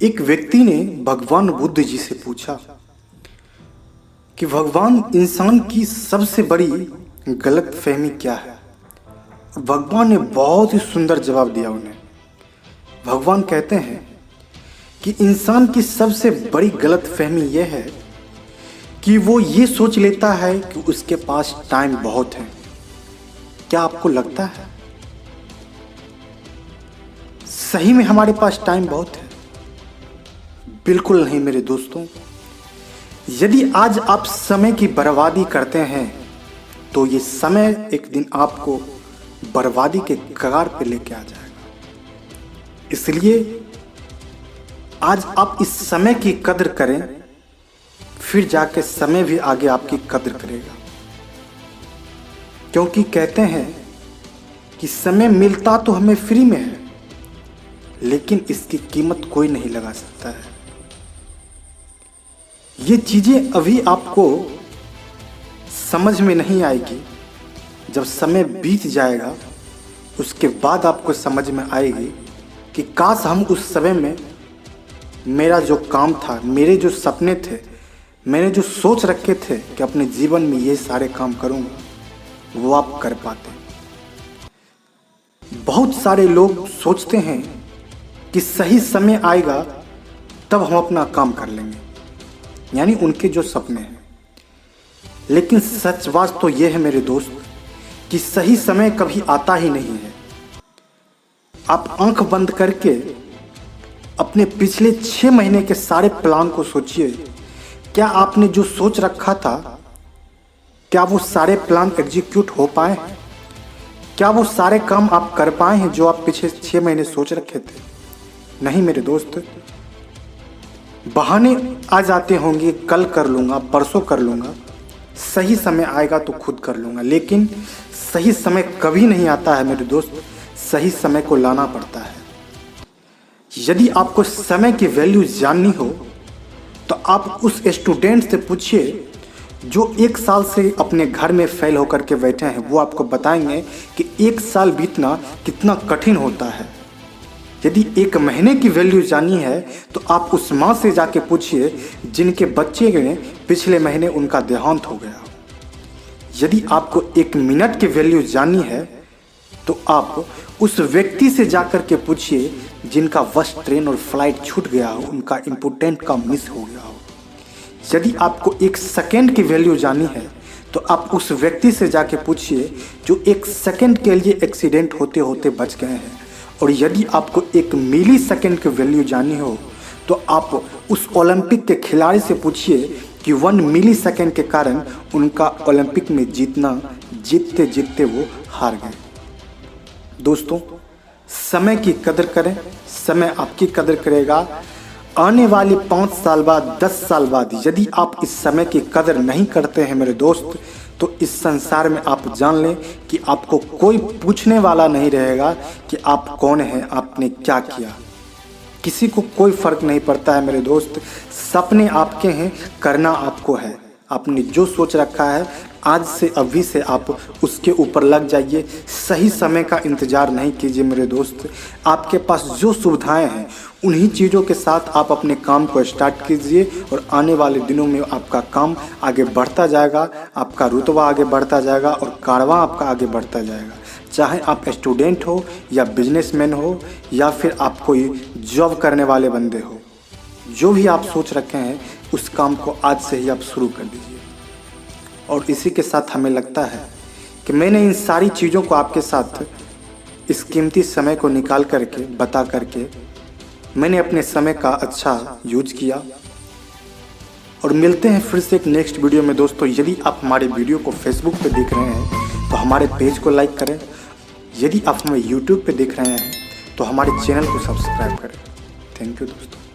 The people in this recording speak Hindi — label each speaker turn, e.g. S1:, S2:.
S1: एक व्यक्ति ने भगवान बुद्ध जी से पूछा कि भगवान, इंसान की सबसे बड़ी गलतफहमी क्या है। भगवान ने बहुत ही सुंदर जवाब दिया उन्हें। भगवान कहते हैं कि इंसान की सबसे बड़ी गलतफहमी यह है कि वो ये सोच लेता है कि उसके पास टाइम बहुत है। क्या आपको लगता है सही में हमारे पास टाइम बहुत है? बिल्कुल नहीं मेरे दोस्तों। यदि आज आप समय की बर्बादी करते हैं तो ये समय एक दिन आपको बर्बादी के कगार पे लेके आ जाएगा। इसलिए आज आप इस समय की कद्र करें, फिर जाके समय भी आगे आपकी कद्र करेगा। क्योंकि कहते हैं कि समय मिलता तो हमें फ्री में है, लेकिन इसकी कीमत कोई नहीं लगा सकता है। ये चीज़ें अभी आपको समझ में नहीं आएगी, जब समय बीत जाएगा उसके बाद आपको समझ में आएगी कि काश हम उस समय में मेरा जो काम था, मेरे जो सपने थे, मैंने जो सोच रखे थे कि अपने जीवन में ये सारे काम करूँगा, वो आप कर पाते। बहुत सारे लोग सोचते हैं कि सही समय आएगा तब हम अपना काम कर लेंगे, यानी उनके जो सपने हैं। लेकिन सच बात तो यह है मेरे दोस्त कि सही समय कभी आता ही नहीं है। आप आंख बंद करके अपने पिछले 6 महीने के सारे प्लान को सोचिए। क्या आपने जो सोच रखा था, क्या वो सारे प्लान एग्जीक्यूट हो पाए हैं? क्या वो सारे काम आप कर पाए हैं जो आप पिछले 6 महीने सोच रखे थे? नहीं मेरे दोस्त। बहाने आ जाते होंगे, कल कर लूँगा, परसों कर लूँगा, सही समय आएगा तो खुद कर लूँगा। लेकिन सही समय कभी नहीं आता है मेरे दोस्त, सही समय को लाना पड़ता है। यदि आपको समय की वैल्यू जाननी हो तो आप उस स्टूडेंट से पूछिए जो 1 साल से अपने घर में फेल होकर के बैठे हैं। वो आपको बताएंगे कि 1 साल बीतना कितना कठिन होता है। यदि 1 महीने की वैल्यू जाननी है तो आप उस माँ से जाके पूछिए जिनके बच्चे ने पिछले महीने उनका देहांत हो गया। यदि आपको 1 मिनट की वैल्यू जाननी है तो आप उस व्यक्ति से जाकर के पूछिए जिनका बस, ट्रेन और फ्लाइट छूट गया हो, उनका इम्पोर्टेंट का मिस हो गया हो। यदि आपको 1 सेकेंड की वैल्यू जाननी है तो आप उस व्यक्ति से जाके पूछिए जो 1 सेकेंड के लिए एक्सीडेंट होते होते बच गए हैं। और यदि आपको 1 मिली सेकेंड की वैल्यू जाननी हो तो आप उस ओलंपिक के खिलाड़ी से पूछिए कि 1 मिली सेकेंड के कारण उनका ओलंपिक में जीतते जीतते वो हार गए। दोस्तों, समय की कदर करें, समय आपकी कदर करेगा। आने वाले 5 साल बाद, 10 साल बाद यदि आप इस समय की कदर नहीं करते हैं मेरे दोस्त, तो इस संसार में आप जान लें कि आपको कोई पूछने वाला नहीं रहेगा कि आप कौन हैं, आपने क्या किया। किसी को कोई फर्क नहीं पड़ता है मेरे दोस्त। सपने आपके हैं, करना आपको है। आपने जो सोच रखा है आज से, अभी से आप उसके ऊपर लग जाइए। सही समय का इंतज़ार नहीं कीजिए मेरे दोस्त। आपके पास जो सुविधाएं हैं उन्हीं चीज़ों के साथ आप अपने काम को स्टार्ट कीजिए और आने वाले दिनों में आपका काम आगे बढ़ता जाएगा, आपका रुतबा आगे बढ़ता जाएगा और कारवां आपका आगे बढ़ता जाएगा। चाहे आप स्टूडेंट हो या बिजनेसमैन हो या फिर आप कोई जॉब करने वाले बंदे हो, जो भी आप सोच रखे हैं उस काम को आज से ही आप शुरू कर दीजिए। और इसी के साथ हमें लगता है कि मैंने इन सारी चीज़ों को आपके साथ, इस कीमती समय को निकाल करके, बता करके मैंने अपने समय का अच्छा यूज किया। और मिलते हैं फिर से एक नेक्स्ट वीडियो में दोस्तों। यदि आप हमारे वीडियो को फेसबुक पे देख रहे हैं तो हमारे पेज को लाइक करें। यदि आप हमें यूट्यूब पे देख रहे हैं तो हमारे चैनल को सब्सक्राइब करें। थैंक यू दोस्तों।